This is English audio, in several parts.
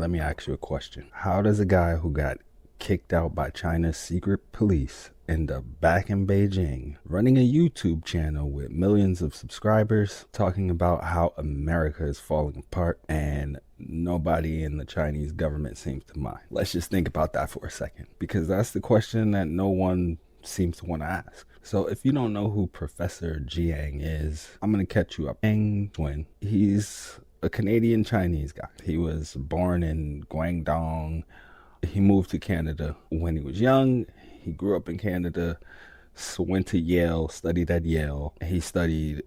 Let me ask you a question. How does a guy who got kicked out by China's secret police end up back in Beijing running a YouTube channel with millions of subscribers talking about how America is falling apart and nobody in the Chinese government seems to mind? Let's just think about that for a second, because that's the question that no one seems to want to ask. So if you don't know who Professor Jiang is, I'm going to catch you up. Jiang Twin, he's a Canadian Chinese guy. He was born in Guangdong. He moved to Canada when he was young. He grew up in Canada, so went to Yale, studied at Yale. He studied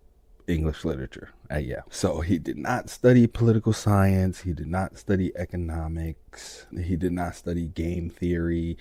English literature at Yale. So he did not study political science. He did not study economics. He did not study game theory.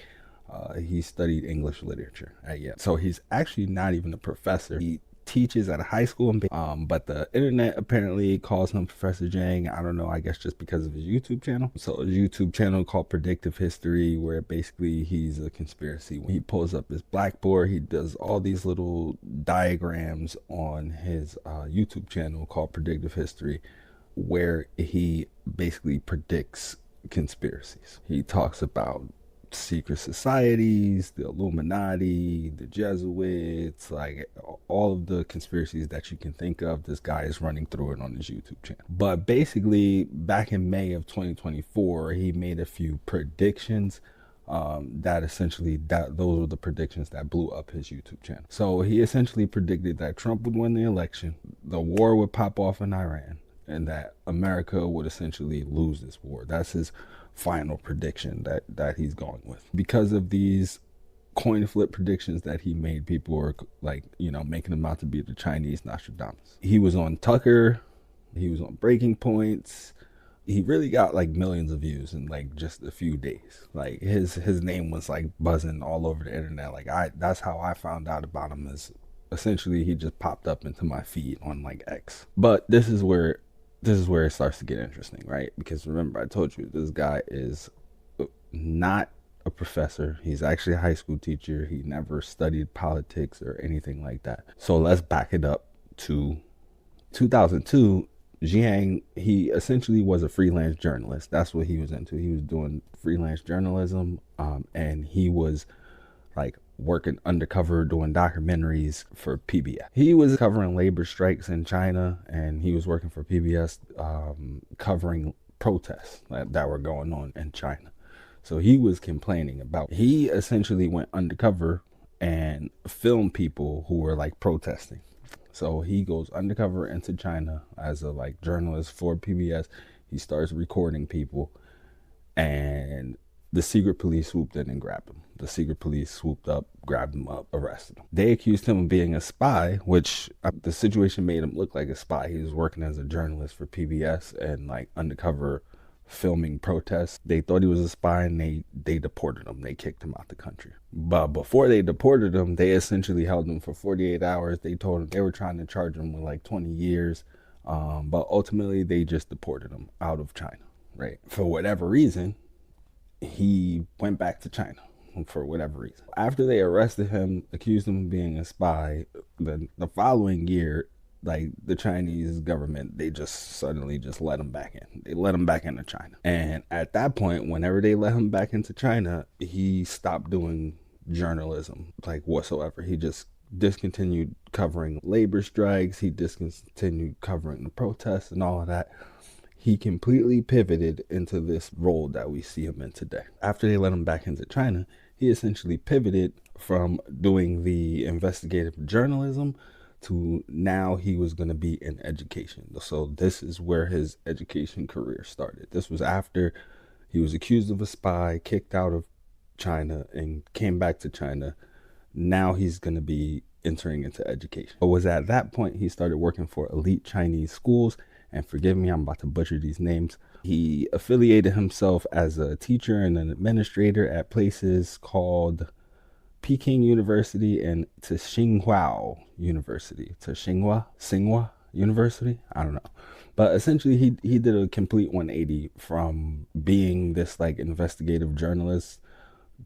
He studied English literature at Yale. So he's actually not even a professor. He teaches at a high school in Beijing, but the internet apparently calls him Professor Jiang. I don't know, I guess just because of his YouTube channel. So a YouTube channel called Predictive History, where basically he's a conspiracy. When he pulls up his blackboard, he does all these little diagrams on his YouTube channel called Predictive History, where he basically predicts conspiracies. He talks about secret societies, the Illuminati, the Jesuits, like all of the conspiracies that you can think of. This guy is running through it on his YouTube channel. But basically, back in May of 2024, he made a few predictions that essentially those were the predictions that blew up his YouTube channel. So he essentially predicted that Trump would win the election, the war would pop off in Iran, and that America would essentially lose this war. That's his final prediction that he's going with. Because of these coin flip predictions that he made, people were like, making him out to be the Chinese Nostradamus. He was on Tucker, he was on Breaking Points. He really got like millions of views in like just a few days. Like his name was like buzzing all over the internet. Like that's how I found out about him, is essentially he just popped up into my feed on like X. But this is where it starts to get interesting, right? Because remember, I told you this guy is not a professor. He's actually a high school teacher. He never studied politics or anything like that. So let's back it up to 2002. Jiang, he essentially was a freelance journalist. That's what he was into. He was doing freelance journalism, and he was like working undercover doing documentaries for PBS. He was covering labor strikes in China, and he was working for PBS, covering protests that were going on in China. So he was complaining about, he essentially went undercover and filmed people who were like protesting. So he goes undercover into China as a like journalist for PBS. He starts recording people, and the secret police swooped in and grabbed him. The secret police swooped up, grabbed him up, arrested him. They accused him of being a spy, which the situation made him look like a spy. He was working as a journalist for PBS and like undercover filming protests. They thought he was a spy, and they deported him. They kicked him out the country. But before they deported him, they essentially held him for 48 hours. They told him they were trying to charge him with like 20 years. But ultimately, they just deported him out of China, right? For whatever reason, he went back to China for whatever reason. After they arrested him, accused him of being a spy, the following year, like the Chinese government, they just suddenly just let him back in. They let him back into China. And at that point, whenever they let him back into China, he stopped doing journalism like whatsoever. He just discontinued covering labor strikes. He discontinued covering the protests and all of that. He completely pivoted into this role that we see him in today. After they let him back into China, he essentially pivoted from doing the investigative journalism to now he was going to be in education. So this is where his education career started. This was after he was accused of a spy, kicked out of China, and came back to China. Now he's going to be entering into education. It was at that point he started working for elite Chinese schools. And forgive me, I'm about to butcher these names. He affiliated himself as a teacher and an administrator at places called Peking University and Tsinghua University. Tsinghua University? I don't know. But essentially, he did a complete 180 from being this like investigative journalist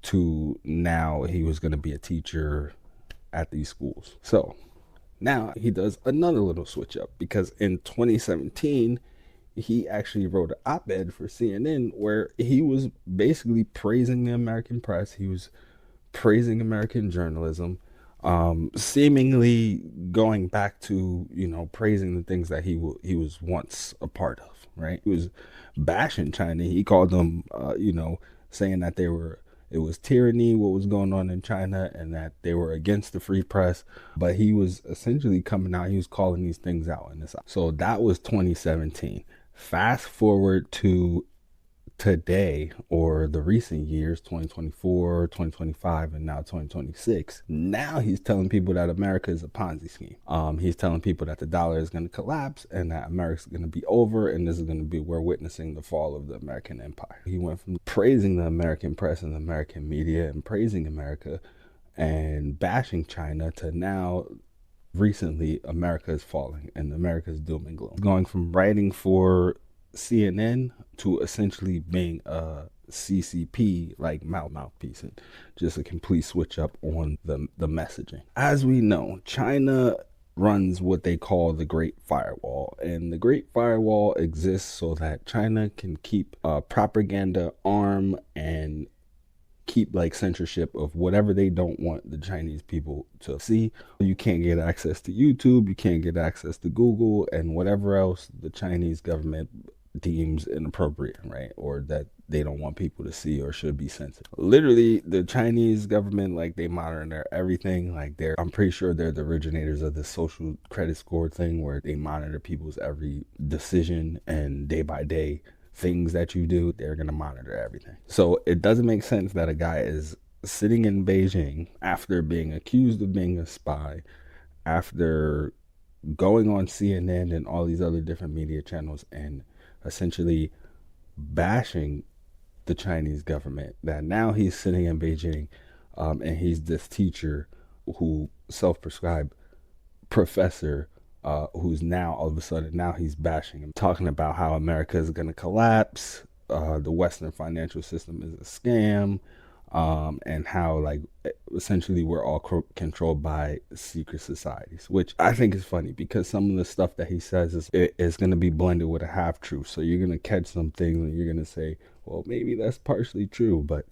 to now he was going to be a teacher at these schools. So now he does another little switch up, because in 2017, he actually wrote an op-ed for CNN where he was basically praising the American press. He was praising American journalism, seemingly going back to praising the things that he was once a part of. Right? He was bashing China. He called them, saying that they were it was tyranny what was going on in China and that they were against the free press. But he was essentially coming out. He was calling these things out in this. So that was 2017. Fast forward to today, or the recent years, 2024, 2025, and now 2026. Now he's telling people that America is a Ponzi scheme. He's telling people that the dollar is going to collapse and that America's going to be over, and this is going to be, we're witnessing the fall of the American empire. He went from praising the American press and the American media and praising America and bashing China to now recently America is falling and America's doom and gloom. Going from writing for CNN to essentially being a CCP like mouthpiece, and just a complete switch up on the messaging. As we know, China runs what they call the Great Firewall, and the Great Firewall exists so that China can keep a propaganda arm and keep like censorship of whatever they don't want the Chinese people to see. You can't get access to YouTube, you can't get access to Google, and whatever else the Chinese government deems inappropriate, right? Or that they don't want people to see or should be censored. Literally, the Chinese government, like, they monitor everything. Like, I'm pretty sure they're the originators of the social credit score thing where they monitor people's every decision and day by day things that you do. They're going to monitor everything. So it doesn't make sense that a guy is sitting in Beijing after being accused of being a spy, after going on CNN and all these other different media channels and essentially bashing the Chinese government, that now he's sitting in Beijing, and he's this teacher who self-prescribed professor, who's now all of a sudden now he's bashing him, talking about how America is going to collapse, the Western financial system is a scam, and how, like, essentially we're all controlled by secret societies, which I think is funny because some of the stuff that he says is going to be blended with a half truth. So you're going to catch some things and you're going to say, well, maybe that's partially true, but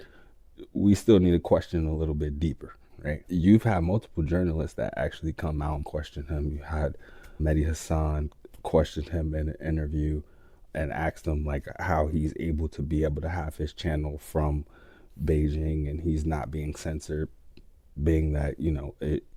we still need to question a little bit deeper, right? You've had multiple journalists that actually come out and question him. You had Mehdi Hassan question him in an interview and asked him like how he's able to have his channel from Beijing and he's not being censored, being that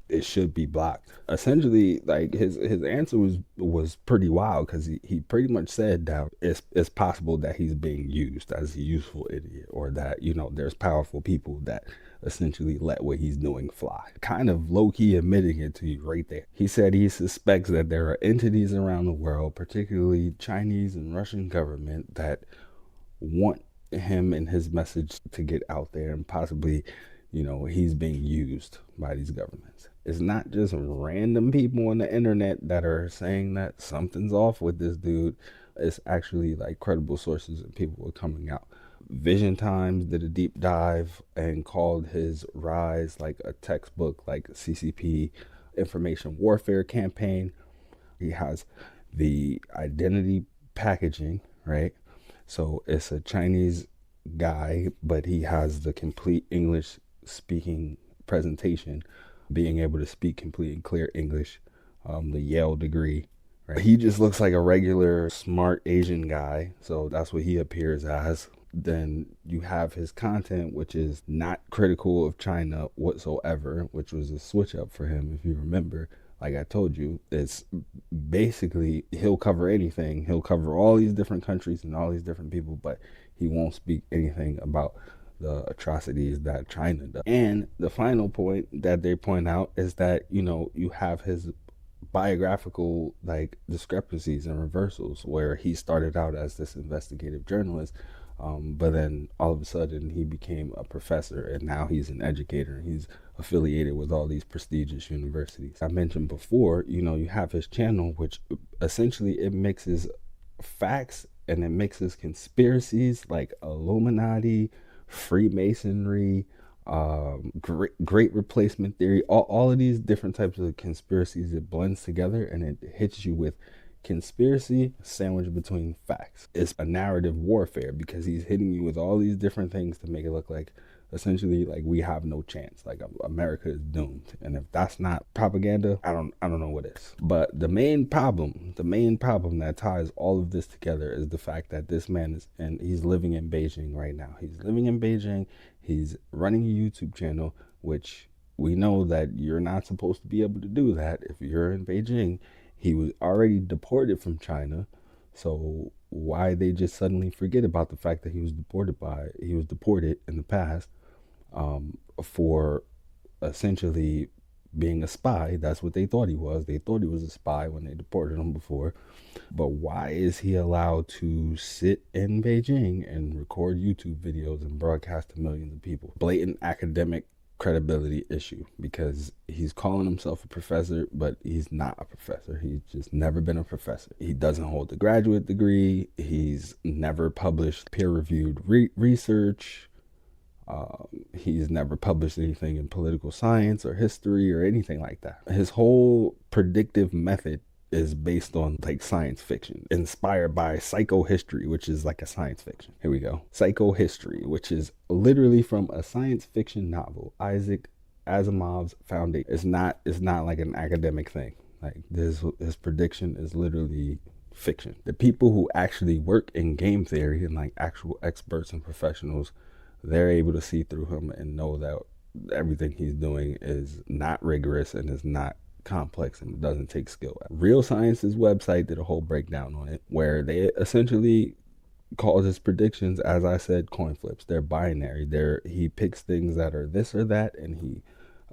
it should be blocked. Essentially, like, his answer was pretty wild because he pretty much said that it's possible that he's being used as a useful idiot, or that there's powerful people that essentially let what he's doing fly, kind of low-key admitting it to you right there. He said he suspects that there are entities around the world, particularly Chinese and Russian government, that want him and his message to get out there, and possibly he's being used by these governments. It's not just random people on the internet that are saying that something's off with this dude. It's actually like credible sources and people are coming out. Vision Times did a deep dive and called his rise like a textbook, like CCP information warfare campaign. He has the identity packaging, right? So it's a Chinese guy, but he has the complete English speaking presentation, being able to speak complete and clear English, the Yale degree, right? He just looks like a regular smart Asian guy, so that's what he appears as. Then you have his content, which is not critical of China whatsoever, which was a switch up for him, if you remember. Like I told you, it's basically he'll cover anything. He'll cover all these different countries and all these different people, but he won't speak anything about the atrocities that China does. And the final point that they point out is that, you have his biographical like discrepancies and reversals, where he started out as this investigative journalist, but then all of a sudden he became a professor, and now he's an educator. He's affiliated with all these prestigious universities. I mentioned before, you have his channel, which essentially it mixes facts and it mixes conspiracies like Illuminati, Freemasonry, great replacement theory, all of these different types of conspiracies. It blends together and it hits you with conspiracy sandwiched between facts. It's a narrative warfare because he's hitting you with all these different things to make it look like essentially like we have no chance, like America is doomed. And if that's not propaganda, I don't know what is. But the main problem that ties all of this together is the fact that this man is, and he's living in Beijing right now. He's living in Beijing. He's running a YouTube channel, which we know that you're not supposed to be able to do that if you're in Beijing. He was already deported from China, so why they just suddenly forget about the fact that he was deported in the past, for essentially being a spy. That's what they thought he was. They thought he was a spy when they deported him before. But why is he allowed to sit in Beijing and record YouTube videos and broadcast to millions of people? Blatant academic credibility issue, because he's calling himself a professor, but he's not a professor. He's just never been a professor. He doesn't hold a graduate degree. He's never published peer-reviewed research. He's never published anything in political science or history or anything like that. His whole predictive method is based on like science fiction, inspired by psychohistory, which is like a science fiction. Here we go. Psychohistory, which is literally from a science fiction novel, Isaac Asimov's Foundation. It's not like an academic thing. Like this, his prediction is literally fiction. The people who actually work in game theory and like actual experts and professionals, they're able to see through him and know that everything he's doing is not rigorous and is not complex and it doesn't take skill. Real Science's website did a whole breakdown on it where they essentially called his predictions, as I said, coin flips. They're binary. He picks things that are this or that, and he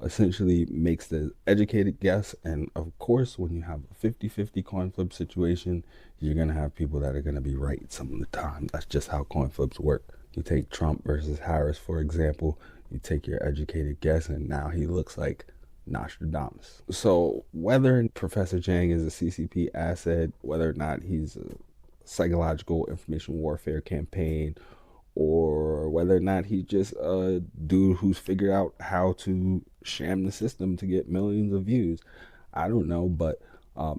essentially makes the educated guess. And of course, when you have a 50-50 coin flip situation, you're going to have people that are going to be right some of the time. That's just how coin flips work. You take Trump versus Harris, for example. You take your educated guess, and now he looks like Nostradamus. So whether Professor Jiang is a CCP asset, whether or not he's a psychological information warfare campaign, or whether or not he's just a dude who's figured out how to sham the system to get millions of views, I don't know, but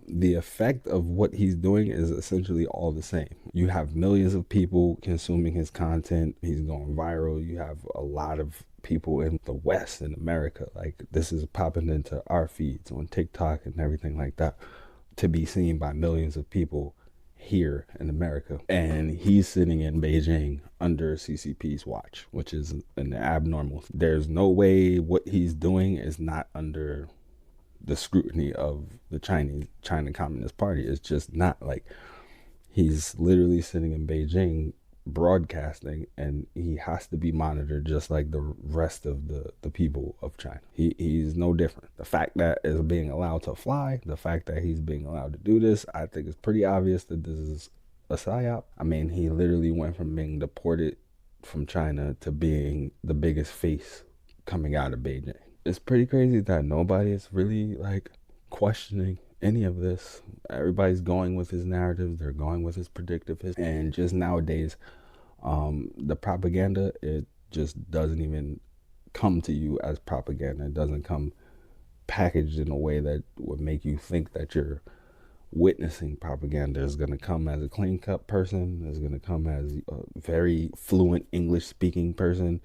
the effect of what he's doing is essentially all the same. You have millions of people consuming his content. He's going viral. You have a lot of people in the West, in America, like this is popping into our feeds on TikTok and everything like that, to be seen by millions of people here in America. And he's sitting in Beijing under CCP's watch, which is an abnormal. There's no way what he's doing is not under the scrutiny of the China Communist Party. It's just not. Like, he's literally sitting in Beijing broadcasting, and he has to be monitored just like the rest of the people of China. He's no different. The fact that is being allowed to fly, the fact that he's being allowed to do this, I think it's pretty obvious that this is a psyop. I mean, he literally went from being deported from China to being the biggest face coming out of Beijing. It's pretty crazy that nobody is really like questioning any of this. Everybody's going with his narratives. They're going with his predictive history. And just nowadays, the propaganda, it just doesn't even come to you as propaganda. It doesn't come packaged in a way that would make you think that you're witnessing propaganda. Is going to come as a clean cut person. Is going to come as a very fluent English speaking person.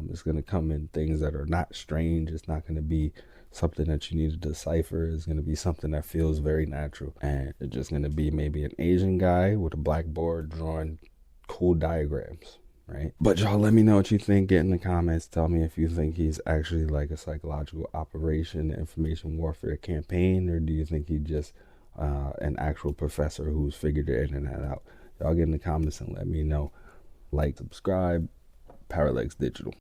It's going to come in things that are not strange. It's not going to be something that you need to decipher. It's going to be something that feels very natural. And it's just going to be maybe an Asian guy with a blackboard drawing cool diagrams, right? But y'all, let me know what you think. Get in the comments. Tell me if you think he's actually like a psychological operation, information warfare campaign, or do you think he just an actual professor who's figured the internet out? Y'all get in the comments and let me know. Like, subscribe. Parallax Digital.